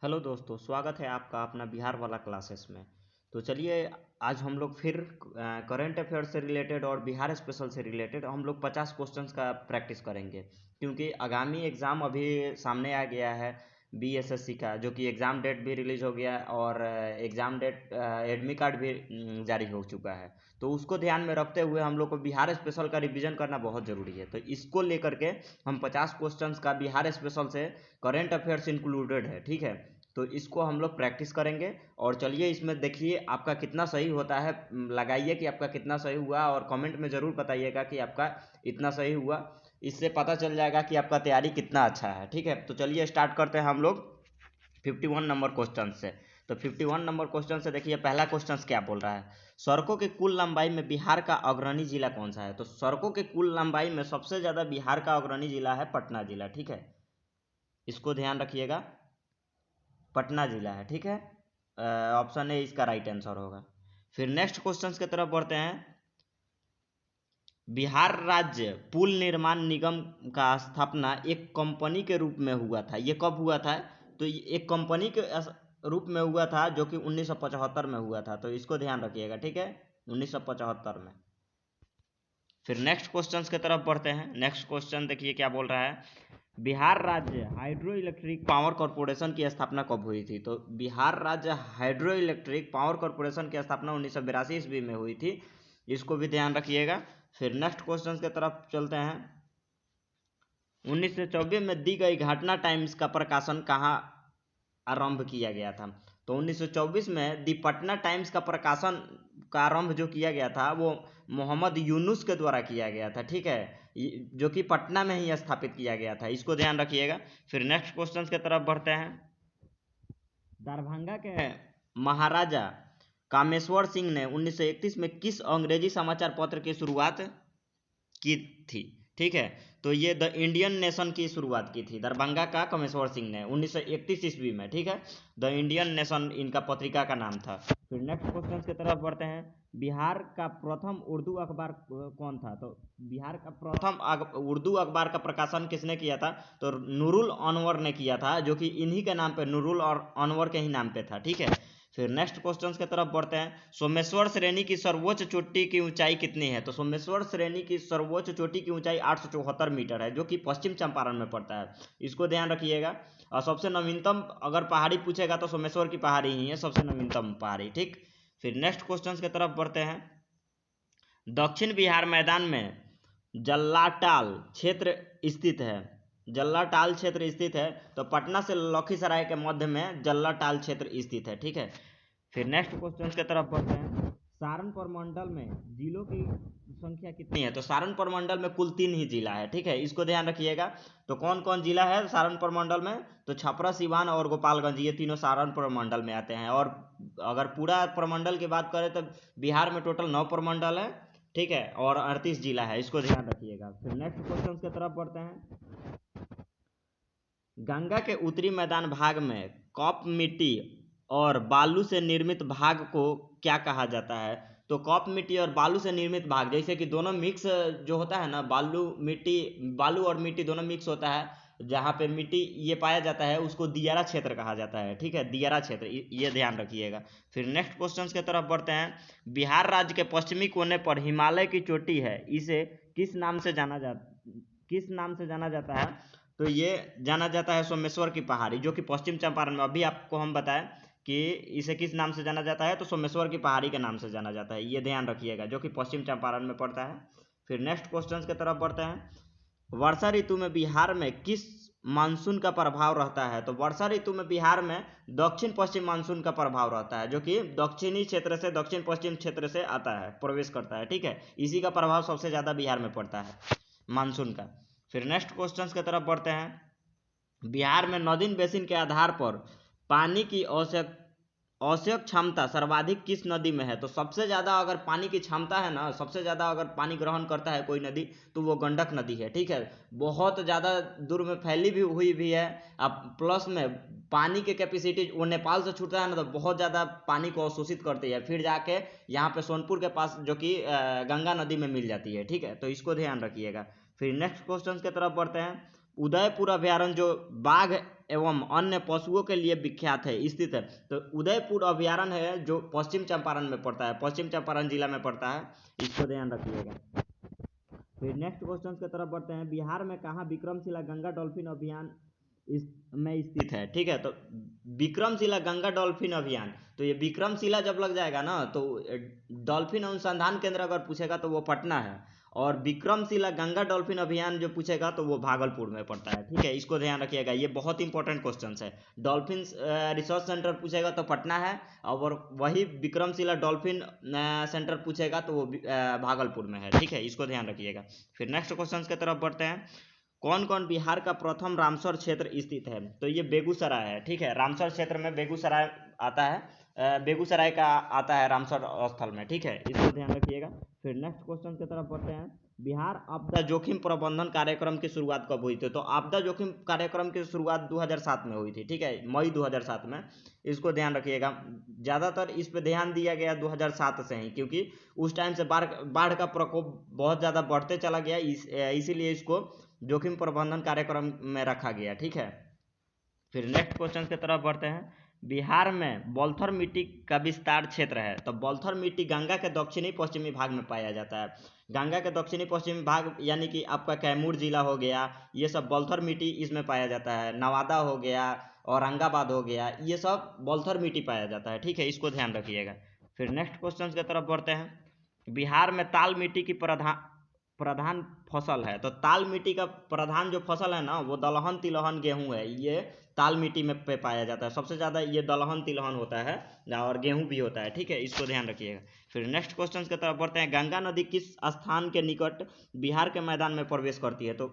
Hello दोस्तों, स्वागत है आपका अपना बिहार वाला क्लासेस में। तो चलिए, आज हम लोग फिर करंट अफेयर्स से रिलेटेड और बिहार स्पेशल से रिलेटेड हम लोग 50 क्वेश्चंस का प्रैक्टिस करेंगे, क्योंकि आगामी एग्ज़ाम अभी सामने आ गया है बीएसएससी का, जो कि एग्ज़ाम डेट भी रिलीज़ हो गया और एग्ज़ाम डेट एडमिट कार्ड भी जारी हो चुका है। तो उसको ध्यान में रखते हुए हम लोग को बिहार स्पेशल का रिवीजन करना बहुत ज़रूरी है। तो इसको लेकर के हम 50 क्वेश्चंस का बिहार स्पेशल से करंट अफेयर्स इंक्लूडेड है, ठीक है। तो इसको हम लोग प्रैक्टिस करेंगे और चलिए इसमें देखिए आपका कितना सही होता है। लगाइए कि आपका कितना सही हुआ और कमेंट में ज़रूर बताइएगा कि आपका इतना सही हुआ। इससे पता चल जाएगा कि आपका तैयारी कितना अच्छा है, ठीक है। तो चलिए स्टार्ट करते हैं हम लोग 51 नंबर क्वेश्चन से। तो 51 नंबर क्वेश्चन से देखिए, पहला क्वेश्चन क्या बोल रहा है। सड़कों के कुल लंबाई में बिहार का अग्रणी जिला कौन सा है। तो सड़कों के कुल लंबाई में सबसे ज़्यादा बिहार का अग्रणी जिला है पटना जिला, ठीक है। इसको ध्यान रखिएगा, पटना जिला है, ठीक है। ऑप्शन ए इसका राइट आंसर होगा। फिर नेक्स्ट क्वेश्चन की तरफ बढ़ते हैं। बिहार राज्य पुल निर्माण निगम का स्थापना एक कंपनी के रूप में हुआ था, ये कब हुआ था। तो ये एक कंपनी के रूप में हुआ था, जो कि 1975 में हुआ था। तो इसको ध्यान रखिएगा, ठीक है, 1975 में। फिर नेक्स्ट क्वेश्चन की तरफ बढ़ते हैं। नेक्स्ट क्वेश्चन देखिए क्या बोल रहा है। बिहार राज्य हाइड्रो इलेक्ट्रिक पावर कॉरपोरेशन की स्थापना कब हुई थी। तो बिहार राज्य हाइड्रो इलेक्ट्रिक पावर कॉरपोरेशन की स्थापना 1982 ईस्वी में हुई थी, इसको भी ध्यान रखिएगा। फिर नेक्स्ट क्वेश्चन की तरफ चलते हैं। 1924 में दी गई घटना टाइम्स का प्रकाशन कहाँ आरंभ किया गया था। तो 1924 में दी पटना टाइम्स का प्रकाशन का आरंभ जो किया गया था वो मोहम्मद यूनुस के द्वारा किया गया था, ठीक है, जो कि पटना में ही स्थापित किया गया था, इसको ध्यान रखिएगा। फिर नेक्स्ट क्वेश्चन की तरफ बढ़ते हैं। दरभंगा के महाराजा कामेश्वर सिंह ने 1931 में किस अंग्रेजी समाचार पत्र की शुरुआत की थी, ठीक है। तो ये द इंडियन नेशन की शुरुआत की थी दरभंगा का कामेश्वर सिंह ने 1931 ईस्वी में, ठीक है। द इंडियन नेशन इनका पत्रिका का नाम था। फिर नेक्स्ट क्वेश्चन की तरफ बढ़ते हैं। बिहार का प्रथम उर्दू अखबार कौन था। तो बिहार का प्रथम उर्दू अखबार का प्रकाशन किसने किया था। तो नूरुल अनवर ने किया था, जो कि इन्हीं के नाम पे, नूरुल और अनवर के ही नाम पे था, ठीक है। फिर नेक्स्ट क्वेश्चन की तरफ बढ़ते हैं। सोमेश्वर श्रेणी की सर्वोच्च चोटी की ऊंचाई कितनी है। तो सोमेश्वर श्रेणी की सर्वोच्च चोटी की ऊंचाई 874 मीटर है, जो कि पश्चिम चंपारण में पड़ता है, इसको ध्यान रखिएगा। और सबसे नवीनतम अगर पहाड़ी पूछेगा तो सोमेश्वर की पहाड़ी ही है सबसे नवीनतम पहाड़ी, ठीक। फिर नेक्स्ट क्वेश्चन की तरफ बढ़ते हैं। दक्षिण बिहार मैदान में जल्लाटाल क्षेत्र स्थित है। जल्लाटाल क्षेत्र स्थित है, तो पटना से लखीसराय के मध्य में जल्लाटाल क्षेत्र स्थित है, ठीक है। फिर नेक्स्ट क्वेश्चन की तरफ बढ़ते हैं। सारण प्रमंडल में जिलों की संख्या कितनी है। तो सारण प्रमंडल में कुल 3 ही जिला है, ठीक है, इसको ध्यान रखिएगा। तो कौन कौन जिला है सारण प्रमंडल में। तो छपरा, सिवान और गोपालगंज, ये तीनों सारण प्रमंडल में आते हैं। और अगर पूरा प्रमंडल की बात करें तो बिहार में टोटल 9 प्रमंडल है, ठीक है, और 38 जिला है, इसको ध्यान रखिएगा। फिर नेक्स्ट क्वेश्चन की तरफ बढ़ते हैं। गंगा के उत्तरी मैदान भाग में कॉप मिट्टी और बालू से निर्मित भाग को क्या कहा जाता है। तो कॉप मिट्टी और बालू से निर्मित भाग, जैसे कि दोनों मिक्स जो होता है ना, बालू मिट्टी, बालू और मिट्टी दोनों मिक्स होता है, जहाँ पे मिट्टी ये पाया जाता है उसको दियारा क्षेत्र कहा जाता है, ठीक है, दियारा क्षेत्र, ये ध्यान रखिएगा। फिर नेक्स्ट क्वेश्चन की तरफ बढ़ते हैं। बिहार राज्य के पश्चिमी कोने पर हिमालय की चोटी है, इसे किस नाम से जाना जाता है। तो ये जाना जाता है सोमेश्वर की पहाड़ी, जो कि पश्चिम चंपारण में, अभी आपको हम बताएं कि इसे किस नाम से जाना जाता है। तो सोमेश्वर की पहाड़ी के नाम से जाना जाता है, ये ध्यान रखिएगा, जो कि पश्चिम चंपारण में पड़ता है। फिर नेक्स्ट क्वेश्चन की तरफ बढ़ते हैं। वर्षा ऋतु में बिहार में किस मानसून का प्रभाव रहता है। तो वर्षा ऋतु में बिहार में दक्षिण पश्चिम मानसून का प्रभाव रहता है, जो कि दक्षिणी क्षेत्र से दक्षिण पश्चिम क्षेत्र से आता है, प्रवेश करता है, ठीक है, इसी का प्रभाव सबसे ज़्यादा बिहार में पड़ता है, मानसून का। फिर नेक्स्ट क्वेश्चन की तरफ बढ़ते हैं। बिहार में नदीन बेसिन के आधार पर पानी की औसत औसत क्षमता सर्वाधिक किस नदी में है। तो सबसे ज़्यादा अगर पानी की क्षमता है ना, सबसे ज़्यादा अगर पानी ग्रहण करता है कोई नदी, तो वो गंडक नदी है, ठीक है। बहुत ज़्यादा दूर में फैली भी हुई भी है। अब प्लस में पानी के कैपेसिटी वो नेपाल से छूटता है ना, तो बहुत ज़्यादा पानी को अवशोषित करती है, फिर जाके यहाँ पे सोनपुर के पास, जो कि गंगा नदी में मिल जाती है, ठीक है, तो इसको ध्यान रखिएगा। फिर नेक्स्ट क्वेश्चन की तरफ बढ़ते हैं। उदयपुर अभयारण्य जो बाघ एवं अन्य पशुओं के लिए विख्यात है, स्थित है। तो उदयपुर अभयारण्य है जो पश्चिम चंपारण में पड़ता है, पश्चिम चंपारण जिला में पड़ता है, इसको ध्यान रखिएगा। फिर नेक्स्ट क्वेश्चन की तरफ बढ़ते हैं। बिहार में कहाँ विक्रमशिला गंगा डॉल्फिन अभियान में स्थित है? ठीक है, तो विक्रमशिला गंगा डॉल्फिन अभियान, तो ये विक्रमशिला जब लग जाएगा ना तो डॉल्फिन अनुसंधान केंद्र अगर पूछेगा तो वो पटना है, और विक्रमशिला गंगा डॉल्फिन अभियान जो पूछेगा तो वो भागलपुर में पड़ता है। ठीक है, इसको ध्यान रखिएगा, ये बहुत इंपॉर्टेंट क्वेश्चन है। डॉल्फिन रिसर्च सेंटर पूछेगा तो पटना है, और वही विक्रमशिला डॉल्फिन सेंटर पूछेगा तो वो भागलपुर में है। ठीक है, इसको ध्यान रखिएगा। फिर नेक्स्ट क्वेश्चन की तरफ बढ़ते हैं। कौन कौन बिहार का प्रथम रामसर क्षेत्र स्थित है? तो ये बेगूसराय है। ठीक है, रामसर क्षेत्र में बेगूसराय आता है, बेगूसराय का आता है रामसर स्थल में। ठीक है, इसको ध्यान रखिएगा। फिर नेक्स्ट क्वेश्चन की तरफ बढ़ते हैं। बिहार आपदा जोखिम प्रबंधन कार्यक्रम की शुरुआत कब हुई थी? तो आपदा जोखिम कार्यक्रम की शुरुआत 2007 में हुई थी। ठीक है, मई 2007 में, इसको ध्यान रखिएगा। ज़्यादातर इस पे ध्यान दिया गया 2007 से ही, क्योंकि उस टाइम से बाढ़ का प्रकोप बहुत ज़्यादा बढ़ते चला गया, इसीलिए इसको जोखिम प्रबंधन कार्यक्रम में रखा गया। ठीक है, फिर नेक्स्ट क्वेश्चन की तरफ बढ़ते हैं। बिहार में बलथर मिट्टी का विस्तार क्षेत्र है, तो बलथर मिट्टी गंगा के दक्षिणी पश्चिमी भाग में पाया जाता है। गंगा के दक्षिणी पश्चिमी भाग यानी कि आपका कैमूर जिला हो गया, ये सब बलथर मिट्टी इसमें पाया जाता है। नवादा हो गया, औरंगाबाद हो गया, ये सब बलथर मिट्टी पाया जाता है। ठीक है, इसको ध्यान रखिएगा। फिर नेक्स्ट क्वेश्चन की तरफ बढ़ते हैं। बिहार में ताल मिट्टी की प्रधान फसल है, तो ताल मिट्टी का प्रधान जो फसल है ना वो दलहन तिलहन गेहूं है। ये ताल मिट्टी में पे पाया जाता है, सबसे ज़्यादा ये दलहन तिलहन होता है, और गेहूं भी होता है। ठीक है, इसको ध्यान रखिएगा। फिर नेक्स्ट क्वेश्चन की तरफ बढ़ते हैं। गंगा नदी किस स्थान के निकट बिहार के मैदान में प्रवेश करती है? तो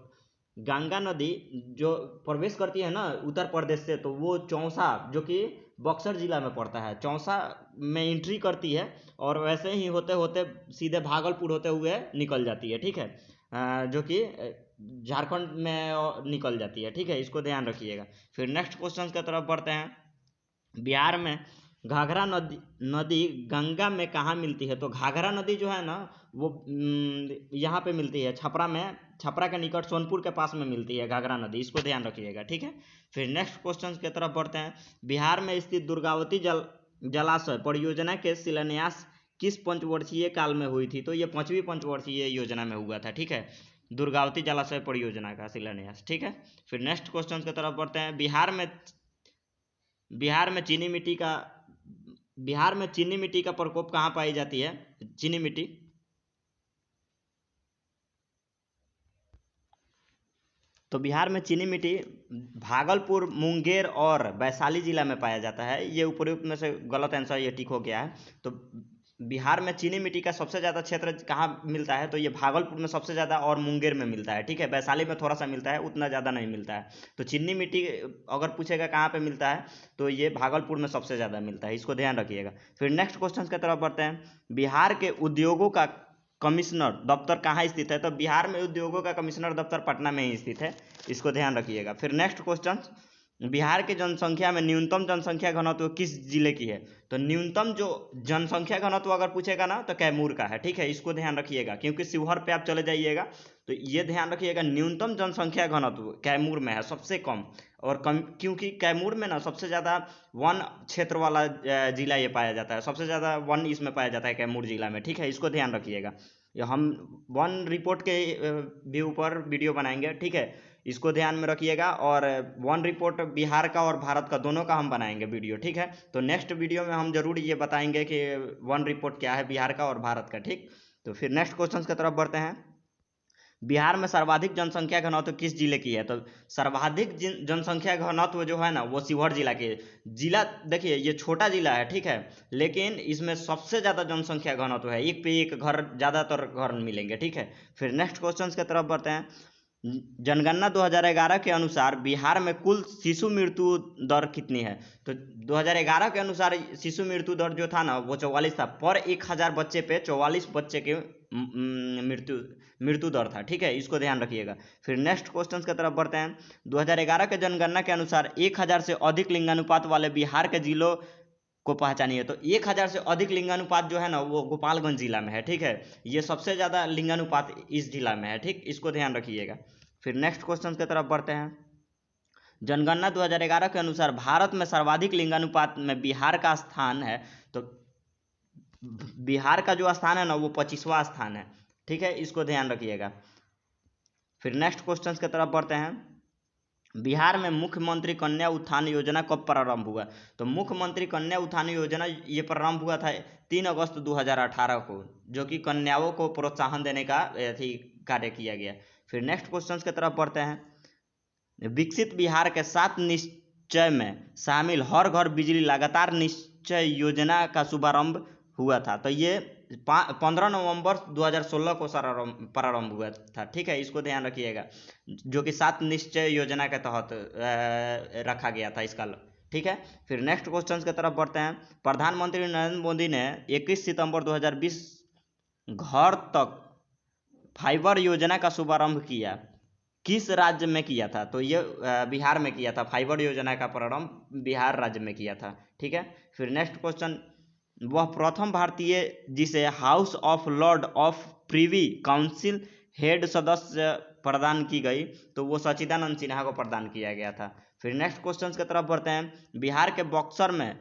गंगा नदी जो प्रवेश करती है ना उत्तर प्रदेश से, तो वो चौसा, जो कि बक्सर जिला में पड़ता है, चौसा में एंट्री करती है, और वैसे ही होते होते सीधे भागलपुर होते हुए निकल जाती है। ठीक है, जो कि झारखंड में निकल जाती है। ठीक है, इसको ध्यान रखिएगा। फिर नेक्स्ट क्वेश्चन की तरफ बढ़ते हैं। बिहार में घाघरा नदी गंगा में कहाँ मिलती है? तो घाघरा नदी जो है ना वो यहाँ पे मिलती है, छपरा में, छपरा के निकट सोनपुर के पास में मिलती है घाघरा नदी, इसको ध्यान रखिएगा। ठीक है, फिर नेक्स्ट क्वेश्चन की तरफ बढ़ते हैं। बिहार में स्थित दुर्गावती जलाशय परियोजना के शिलान्यास किस पंचवर्षीय काल में हुई थी? तो ये 5वीं पंचवर्षीय योजना में हुआ था। ठीक है, दुर्गावती जलाशय परियोजना का शिलान्यास। ठीक है, फिर नेक्स्ट क्वेश्चन की तरफ बढ़ते हैं। बिहार में चीनी मिट्टी का प्रकोप कहाँ पाई जाती है? चीनी मिट्टी, तो बिहार में चीनी मिट्टी भागलपुर, मुंगेर और वैशाली जिला में पाया जाता है। ये उपयुक्त में से गलत आंसर ये टिक हो गया है। तो बिहार में चीनी मिट्टी का सबसे ज़्यादा क्षेत्र कहाँ मिलता है? तो ये भागलपुर में सबसे ज़्यादा और मुंगेर में मिलता है। ठीक है, वैशाली में थोड़ा सा मिलता है, उतना ज़्यादा नहीं मिलता है। तो चीनी मिट्टी अगर पूछेगा कहाँ पे मिलता है तो ये भागलपुर में सबसे ज़्यादा मिलता है, इसको ध्यान रखिएगा। फिर नेक्स्ट क्वेश्चन की तरफ बढ़ते हैं। बिहार के उद्योगों का कमिश्नर दफ्तर कहाँ स्थित है? तो बिहार में उद्योगों का कमिश्नर दफ्तर पटना में ही स्थित है, इसको ध्यान रखिएगा। फिर नेक्स्ट क्वेश्चन। बिहार के जनसंख्या में न्यूनतम जनसंख्या घनत्व किस जिले की है? तो न्यूनतम जो जनसंख्या घनत्व अगर पूछेगा ना तो कैमूर का है। ठीक है, इसको ध्यान रखिएगा, क्योंकि शिवहर पे आप चले जाइएगा तो ये ध्यान रखिएगा, न्यूनतम जनसंख्या घनत्व कैमूर में है, सबसे कम। और कम क्योंकि कैमूर में ना सबसे ज़्यादा वन क्षेत्र वाला जिला ये पाया जाता है, सबसे ज़्यादा वन इसमें पाया जाता है कैमूर जिला में। ठीक है, इसको ध्यान रखिएगा। हम वन रिपोर्ट के भी ऊपर वीडियो बनाएंगे। ठीक है, इसको ध्यान में रखिएगा। और वन रिपोर्ट बिहार का और भारत का दोनों का हम बनाएंगे वीडियो। ठीक है, तो नेक्स्ट वीडियो में हम जरूर ये बताएंगे कि वन रिपोर्ट क्या है बिहार का और भारत का। ठीक, तो फिर नेक्स्ट क्वेश्चन की तरफ बढ़ते हैं। बिहार में सर्वाधिक जनसंख्या घनत्व किस जिले की है? तो सर्वाधिक जनसंख्या घनत्व जो है ना वो शिवहर जिला के जिला, देखिए ये छोटा जिला है। ठीक है, लेकिन इसमें सबसे ज़्यादा जनसंख्या घनत्व है, एक पे एक घर, ज़्यादातर घर मिलेंगे। ठीक है, फिर नेक्स्ट क्वेश्चन की तरफ बढ़ते हैं। जनगणना 2011 के अनुसार बिहार में कुल शिशु मृत्यु दर कितनी है? तो 2011 के अनुसार शिशु मृत्यु दर जो था ना वो 44 था, पर 1000 बच्चे पे 44 बच्चे के मृत्यु दर था। ठीक है, इसको ध्यान रखिएगा। फिर नेक्स्ट क्वेश्चन की तरफ बढ़ते हैं। 2011 के जनगणना के अनुसार 1000 से अधिक लिंगानुपात वाले बिहार के जिलों को पहचानिए। तो 1000 से अधिक लिंगानुपात जो है ना वो गोपालगंज जिला में है। ठीक है, ये सबसे ज़्यादा लिंगानुपात इस जिला में है। ठीक, इसको ध्यान रखिएगा। फिर नेक्स्ट क्वेश्चन की तरफ बढ़ते हैं। जनगणना 2011 के अनुसार भारत में सर्वाधिक लिंगानुपात में बिहार का स्थान है। तो बिहार का जो स्थान है ना वो 25वां स्थान है, ठीक है, इसको ध्यान रखिएगा। फिर नेक्स्ट क्वेश्चन की तरफ बढ़ते हैं। बिहार में मुख्यमंत्री कन्या उत्थान योजना कब प्रारंभ हुआ? तो मुख्यमंत्री कन्या उत्थान योजना ये प्रारंभ हुआ था 3 अगस्त 2018 को, जो कि कन्याओं को प्रोत्साहन देने का कार्य किया गया। फिर नेक्स्ट क्वेश्चन की तरफ बढ़ते हैं। विकसित बिहार के 7 निश्चय में शामिल हर घर बिजली लगातार निश्चय योजना का शुभारंभ हुआ था। तो ये 15 नवंबर 2016 को प्रारंभ हुआ था, ठीक है, इसको ध्यान रखिएगा, जो कि 7 निश्चय योजना के तहत रखा गया था इसका, ठीक है। फिर नेक्स्ट क्वेश्चन की तरफ बढ़ते हैं। प्रधानमंत्री नरेंद्र मोदी ने 21 सितंबर 2020 घर तक फाइबर योजना का शुभारंभ किया, किस राज्य में किया था? तो ये बिहार में किया था। फाइबर योजना का प्रारंभ बिहार राज्य में किया था, ठीक है। फिर नेक्स्ट क्वेश्चन, वह प्रथम भारतीय जिसे house of Lord of Privi council head सदस्य प्रदान की गई, तो वो सच्चिदानंद सिन्हा को प्रदान किया गया था। फिर नेक्स्ट क्वेश्चन की तरफ बढ़ते हैं। बिहार के बक्सर में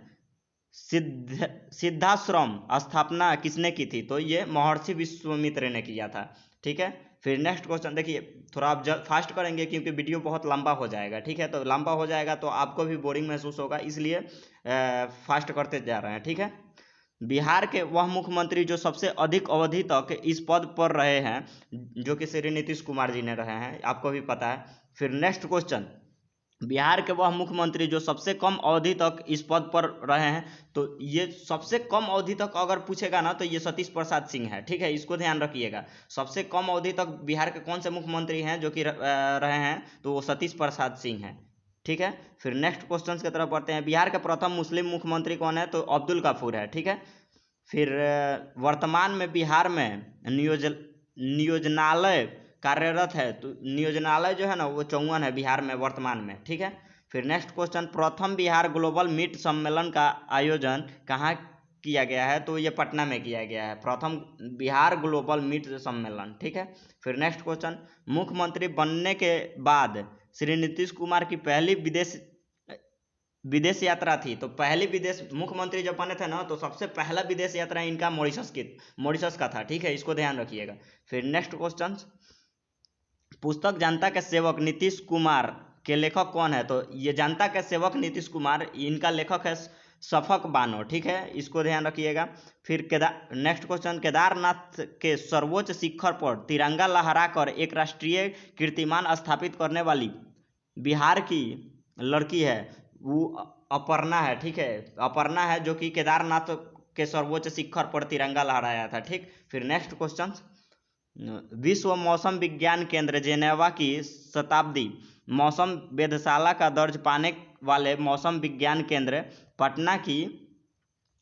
सिद्धाश्रम स्थापना किसने की थी? तो ये महर्षि विश्वामित्र ने किया था, ठीक है। फिर नेक्स्ट क्वेश्चन देखिए, थोड़ा आप फास्ट करेंगे क्योंकि वीडियो बहुत लंबा हो जाएगा, ठीक है, तो लंबा हो जाएगा तो आपको भी बोरिंग महसूस होगा, इसलिए फास्ट करते जा रहे हैं, ठीक है। बिहार के वह मुख्यमंत्री जो सबसे अधिक अवधि तक इस पद पर रहे हैं, जो कि श्री नीतीश कुमार जी ने रहे हैं, आपको भी पता है। फिर नेक्स्ट क्वेश्चन, बिहार के वह मुख्यमंत्री जो सबसे कम अवधि तक इस पद पर रहे हैं, तो ये सबसे कम अवधि तक अगर पूछेगा ना तो ये सतीश प्रसाद सिंह है, ठीक है, इसको ध्यान रखिएगा। सबसे कम अवधि तक बिहार के कौन से मुख्यमंत्री हैं जो कि रहे हैं, तो वो सतीश प्रसाद सिंह हैं, ठीक है। फिर नेक्स्ट क्वेश्चन की तरफ बढ़ते हैं। बिहार के प्रथम मुस्लिम मुख्यमंत्री कौन है? तो अब्दुल गफूर है, ठीक है। फिर वर्तमान में बिहार में नियोजनालय कार्यरत है, तो नियोजनालय जो है ना वो 54 है बिहार में वर्तमान में, ठीक है। फिर नेक्स्ट क्वेश्चन, प्रथम बिहार ग्लोबल मीट सम्मेलन का आयोजन कहाँ किया गया है? तो ये पटना में किया गया है, प्रथम बिहार ग्लोबल मीट सम्मेलन, ठीक है। फिर नेक्स्ट क्वेश्चन, मुख्यमंत्री बनने के बाद श्री नीतीश कुमार की पहली विदेश यात्रा थी, तो पहली विदेश मुख्यमंत्री जब बने थे ना तो सबसे पहला विदेश यात्रा इनका मॉरिशस का था, ठीक है, इसको ध्यान रखिएगा। फिर नेक्स्ट क्वेश्चन, पुस्तक जनता के सेवक नीतीश कुमार के लेखक कौन है? तो ये जनता के सेवक नीतीश कुमार, इनका लेखक है शफक बानो, ठीक है, इसको ध्यान रखिएगा। फिर नेक्स्ट क्वेश्चन, केदारनाथ के सर्वोच्च शिखर पर तिरंगा लहराकर एक राष्ट्रीय कीर्तिमान स्थापित करने वाली बिहार की लड़की है, वो अपर्णा है, ठीक है, अपर्णा है, जो कि केदारनाथ के सर्वोच्च शिखर पर तिरंगा लहराया था, ठीक। फिर नेक्स्ट क्वेश्चन, विश्व मौसम विज्ञान केंद्र जेनेवा की शताब्दी मौसम वेधशाला का दर्ज पाने वाले मौसम विज्ञान केंद्र पटना की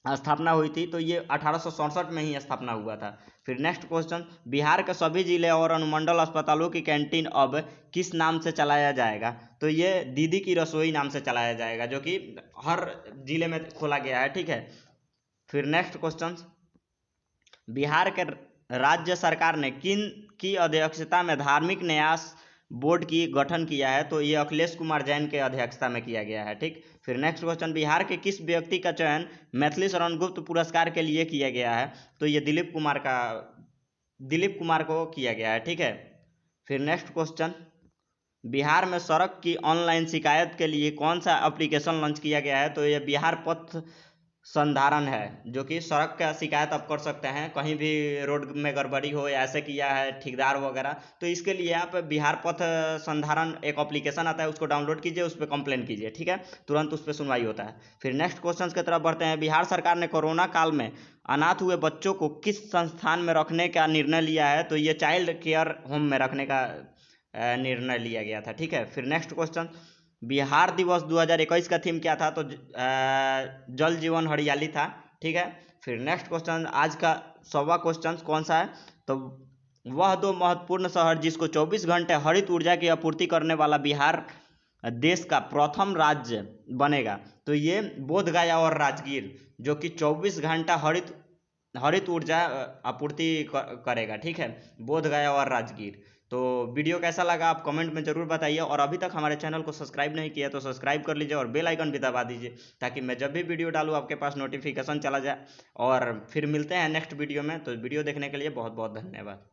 स्थापना हुई थी, तो ये 1867 में ही स्थापना हुआ था। फिर नेक्स्ट क्वेश्चन, बिहार के सभी जिले और अनुमंडल अस्पतालों की कैंटीन अब किस नाम से चलाया जाएगा? तो ये दीदी की रसोई नाम से चलाया जाएगा, जो कि हर जिले में खोला गया है, ठीक है। फिर नेक्स्ट क्वेश्चन, बिहार के राज्य सरकार ने किन की अध्यक्षता में धार्मिक न्यास बोर्ड की गठन किया है? तो ये अखिलेश कुमार जैन के अध्यक्षता में किया गया है, ठीक। फिर नेक्स्ट क्वेश्चन, बिहार के किस व्यक्ति का चयन मैथिली शरण गुप्त पुरस्कार के लिए किया गया है? तो ये दिलीप कुमार को किया गया है, ठीक है। फिर नेक्स्ट क्वेश्चन, बिहार में सड़क की ऑनलाइन शिकायत के लिए कौन सा एप्लीकेशन लॉन्च किया गया है? तो ये बिहार पथ संधारण है, जो कि सड़क का शिकायत आप कर सकते हैं, कहीं भी रोड में गड़बड़ी हो या ऐसे किया है ठेकेदार वगैरह, तो इसके लिए आप बिहार पथ संधारण एक एप्लीकेशन आता है, उसको डाउनलोड कीजिए, उस पर कंप्लेन कीजिए, ठीक है, तुरंत उस पर सुनवाई होता है। फिर नेक्स्ट क्वेश्चन की तरफ बढ़ते हैं। बिहार सरकार ने कोरोना काल में अनाथ हुए बच्चों को किस संस्थान में रखने का निर्णय लिया है? तो ये चाइल्ड केयर होम में रखने का निर्णय लिया गया था, ठीक है। फिर नेक्स्ट क्वेश्चन, बिहार दिवस 2021 का थीम क्या था? तो जल जीवन हरियाली था, ठीक है। फिर नेक्स्ट क्वेश्चन, आज का 100वां क्वेश्चन कौन सा है? तो वह दो महत्वपूर्ण शहर जिसको 24 घंटे हरित ऊर्जा की आपूर्ति करने वाला बिहार देश का प्रथम राज्य बनेगा, तो ये बोधगया और राजगीर, जो कि 24 घंटा हरित ऊर्जा आपूर्ति करेगा, ठीक है, बोधगया और राजगीर। तो वीडियो कैसा लगा आप कमेंट में ज़रूर बताइए, और अभी तक हमारे चैनल को सब्सक्राइब नहीं किया तो सब्सक्राइब कर लीजिए और बेल आइकन भी दबा दीजिए, ताकि मैं जब भी वीडियो डालूँ आपके पास नोटिफिकेशन चला जाए। और फिर मिलते हैं नेक्स्ट वीडियो में, तो वीडियो देखने के लिए बहुत बहुत धन्यवाद।